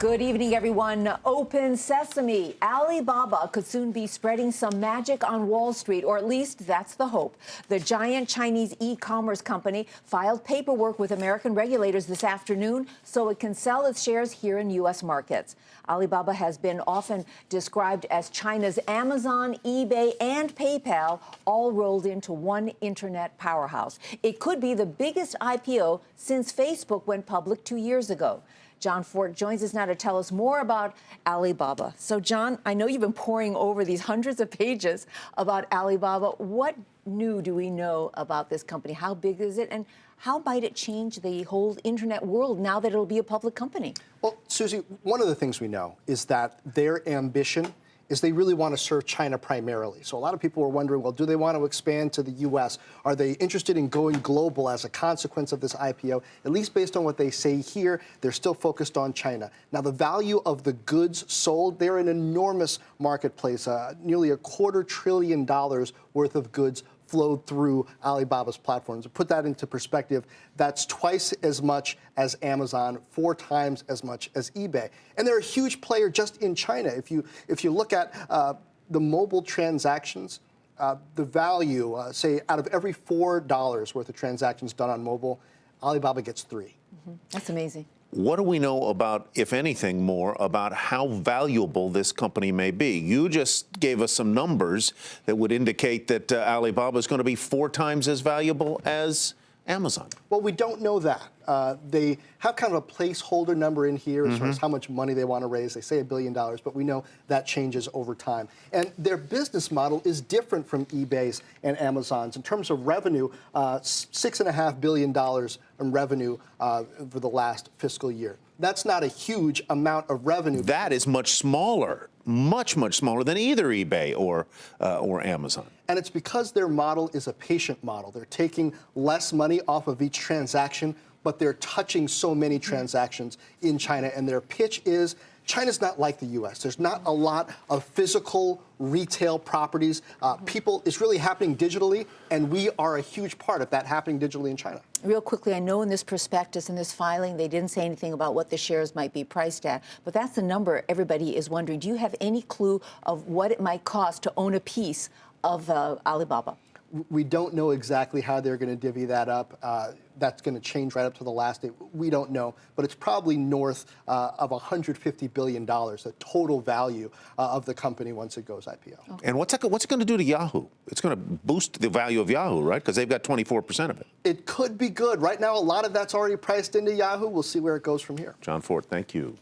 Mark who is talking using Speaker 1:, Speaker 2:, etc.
Speaker 1: Good evening, everyone. Open sesame. Alibaba could soon be spreading some magic on Wall Street, or at least that's the hope. The giant Chinese e-commerce company filed paperwork with American regulators this afternoon so it can sell its shares here in U.S. markets. Alibaba has been often described as China's Amazon, eBay, and PayPal, all rolled into one internet powerhouse. It could be the biggest IPO since Facebook went public 2 years ago. John Fort joins us now to tell us more about Alibaba. So, John, I know you've been poring over these hundreds of pages about Alibaba. What new do we know about this company? How big is it? And how might it change the whole internet world now that it'll be a public company?
Speaker 2: Well, Susie, one of the things we know is that their ambition is they really want to serve China primarily. So a lot of people are wondering, well, do they want to expand to the U.S.? Are they interested in going global as a consequence of this IPO? At least based on what they say here, they're still focused on China. Now, the value of the goods sold, they're an enormous marketplace, nearly $250 billion worth of goods flowed through Alibaba's platforms. To put that into perspective, that's twice as much as Amazon, 4 times as much as eBay. And they're a huge player just in China. If you look at the mobile transactions, the value, say, out of every $4 worth of transactions done on mobile, Alibaba gets 3.
Speaker 1: Mm-hmm. That's amazing.
Speaker 3: What do we know about, if anything, more about how valuable this company may be? You just gave us some numbers that would indicate that Alibaba is going to be 4 times as valuable as Amazon.
Speaker 2: Well, we don't know that. They have kind of a placeholder number in here as far as how much money they want to raise. They say $1 billion, but we know that changes over time. And their business model is different from eBay's and Amazon's. In terms of revenue, $6.5 billion in revenue for the last fiscal year. That's not a huge amount of revenue.
Speaker 3: That is much smaller, much smaller than either eBay or Amazon.
Speaker 2: And it's because their model is a patient model. They're taking less money off of each transaction, but they're touching so many transactions in China. And their pitch is, China's not like the U.S. There's not a lot of physical retail properties. It's really happening digitally, and we are a huge part of that happening digitally in China.
Speaker 1: Real quickly, I know in this prospectus, in this filing, they didn't say anything about what the shares might be priced at, but that's the number everybody is wondering. Do you have any clue of what it might cost to own a piece of Alibaba?
Speaker 2: We don't know exactly how they're going to divvy that up. That's going to change right up to the last day. We don't know, but it's probably north of $150 billion, the total value of the company once it goes IPO.
Speaker 3: Okay. And what's it going to do to Yahoo? It's going to boost the value of Yahoo, right? Because they've got 24% of it.
Speaker 2: It could be good. Right now, a lot of that's already priced into Yahoo. We'll see where it goes from here.
Speaker 3: John Fort, thank you.